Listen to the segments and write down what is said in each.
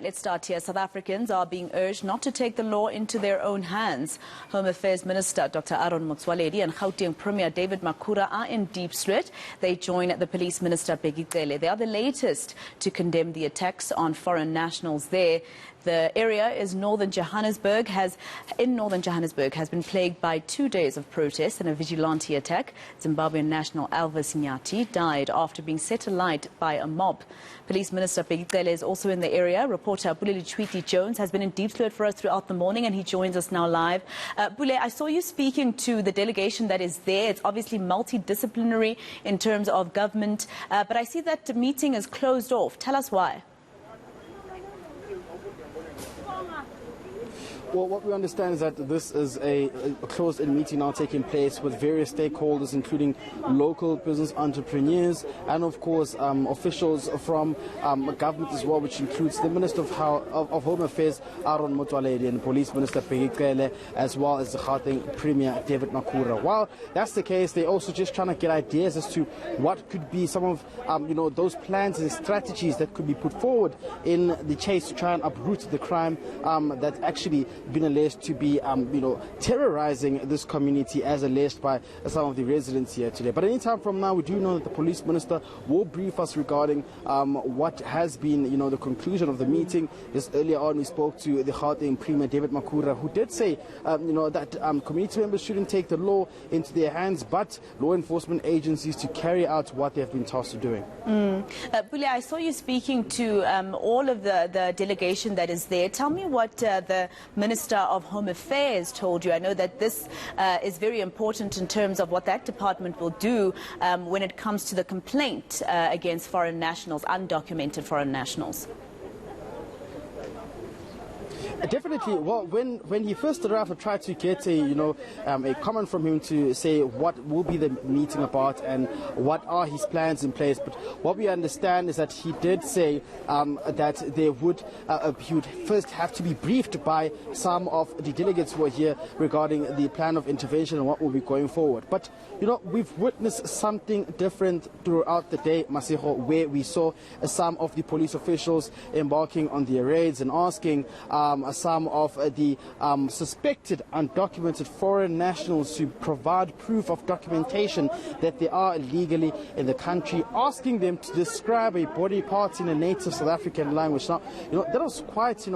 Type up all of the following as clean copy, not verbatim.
let's start here. South Africans are being urged not to take the law into their own hands. Home Affairs Minister Dr. Aaron Motsoaledi and Gauteng Premier David Makhura are in Diepsloot. They join the Police Minister vigilante. They are the latest to condemn the attacks on foreign nationals there. The area is northern Johannesburg has been plagued by 2 days of protests and a vigilante attack. Zimbabwean national Elvis Nyati died after being set alight by a mob. Police Minister Begitele is also in the area. Reporter Buleli Chwiti Jones has been in Diepsloot for us throughout the morning and he joins us now live. Bule, I saw you speaking to the delegation that is there. It's obviously multidisciplinary in terms of government, but I see that the meeting is closed off. Tell us why. Well, what we understand is that this is a closed-in meeting now taking place with various stakeholders, including local business entrepreneurs and, of course, officials from government as well, which includes the Minister of Home Affairs, Aaron Motsoaledi, and Police Minister Begitele, as well as the Gauteng Premier David Makhura. While that's the case, they're also just trying to get ideas as to what could be some of those plans and strategies that could be put forward in the chase to try and uproot the crime that's actually been alleged to be, terrorizing this community as alleged by some of the residents here today. But any time from now, we do know that the police minister will brief us regarding what has been, the conclusion of the meeting. Just earlier on, we spoke to the Gauteng Premier David Makhura, who did say, that community members shouldn't take the law into their hands, but law enforcement agencies to carry out what they've been tasked with doing. Bule, I saw you speaking to all of the delegation that is there. Tell me what the Minister of Home Affairs told you. I know that this is very important in terms of what that department will do when it comes to the complaint against foreign nationals, undocumented foreign nationals. Definitely. Well, when he first arrived, I tried to get a comment from him to say what will be the meeting about and what are his plans in place. But what we understand is that he did say that he would first have to be briefed by some of the delegates who are here regarding the plan of intervention and what will be going forward. But we've witnessed something different throughout the day, Masiho, where we saw some of the police officials embarking on their raids and asking some of the suspected undocumented foreign nationals to provide proof of documentation that they are illegally in the country, asking them to describe a body part in a native South African language. Now, that was quite,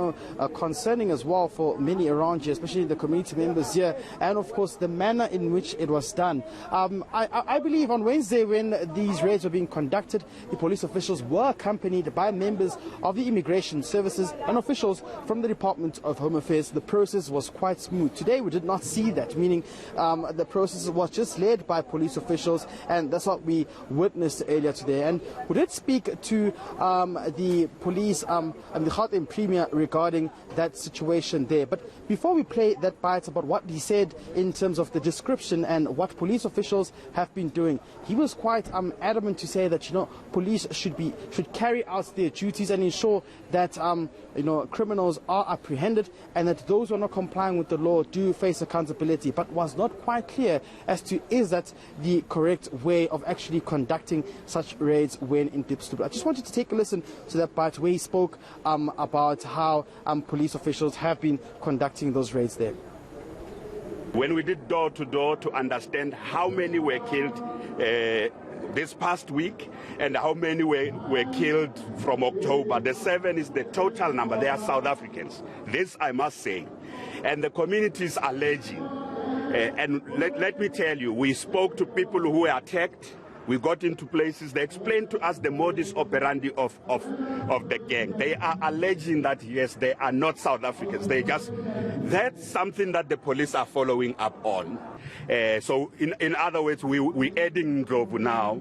concerning as well for many around here, especially the community members here, and of course the manner in which it was done. I believe on Wednesday, when these raids were being conducted, the police officials were accompanied by members of the immigration services and officials from the Department of Home Affairs. The process was quite smooth. Today we did not see that, meaning the process was just led by police officials, and that's what we witnessed earlier today. And we did speak to the police and the Gauteng Premier regarding that situation there. But before we play that bite about what he said in terms of the description and what police officials have been doing, he was quite adamant to say that police should carry out their duties and ensure that criminals are apprehended and that those who are not complying with the law do face accountability, but was not quite clear as to is that the correct way of actually conducting such raids when in Diepsloot. I just wanted to take a listen to that part where he spoke about how police officials have been conducting those raids there. When we did door-to-door to understand how many were killed this past week and how many were killed from October, the 7 is the total number. They are South Africans. This I must say. And the communities are alleging. And let me tell you, we spoke to people who were attacked. We got into places. They explained to us the modus operandi of the gang. They are alleging that, yes, they are not South Africans. That's something that the police are following up on. So in other words, we're adding Ndlovu now,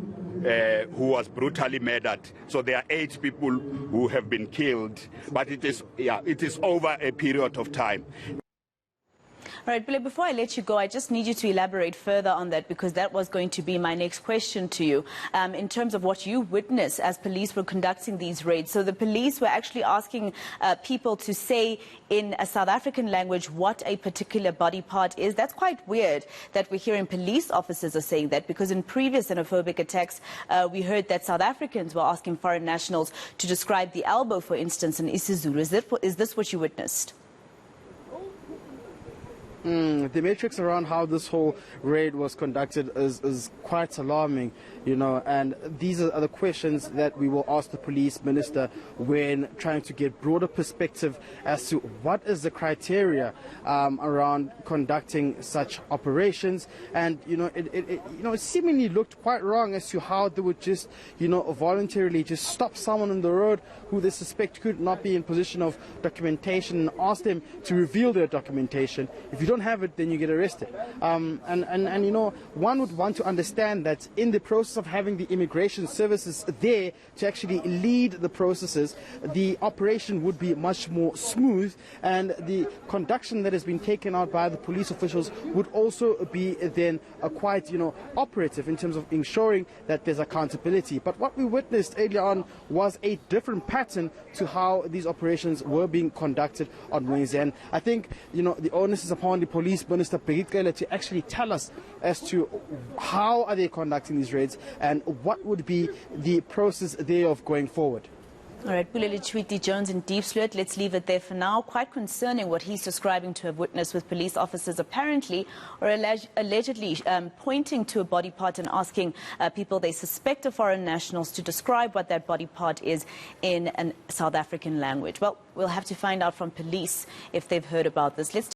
who was brutally murdered. So there are 8 people who have been killed, but it is over a period of time. All right, Bule, before I let you go, I just need you to elaborate further on that, because that was going to be my next question to you, in terms of what you witnessed as police were conducting these raids. So the police were actually asking people to say in a South African language what a particular body part is. That's quite weird that we're hearing police officers are saying that, because in previous xenophobic attacks, we heard that South Africans were asking foreign nationals to describe the elbow, for instance, in isiZulu. Is this what you witnessed? The matrix around how this whole raid was conducted is quite alarming, you know, and these are the questions that we will ask the police minister when trying to get broader perspective as to what is the criteria around conducting such operations. And it seemingly looked quite wrong as to how they would just voluntarily just stop someone on the road who they suspect could not be in position of documentation and ask them to reveal their documentation. If you don't have it, then you get arrested. And one would want to understand that in the process of having the immigration services there to actually lead the processes, the operation would be much more smooth, and the conduction that has been taken out by the police officials would also be then quite operative in terms of ensuring that there's accountability. But what we witnessed earlier on was a different pattern to how these operations were being conducted on Wednesday. And I think the onus is upon the police minister to actually tell us as to how are they conducting these raids and what would be the process thereof going forward. All right, Bulele Chwiti Jones in Diepsloot. Let's leave it there for now. Quite concerning what he's describing to have witnessed, with police officers apparently or allegedly pointing to a body part and asking people they suspect of foreign nationals to describe what that body part is in a South African language. Well, we'll have to find out from police if they've heard about this. Let's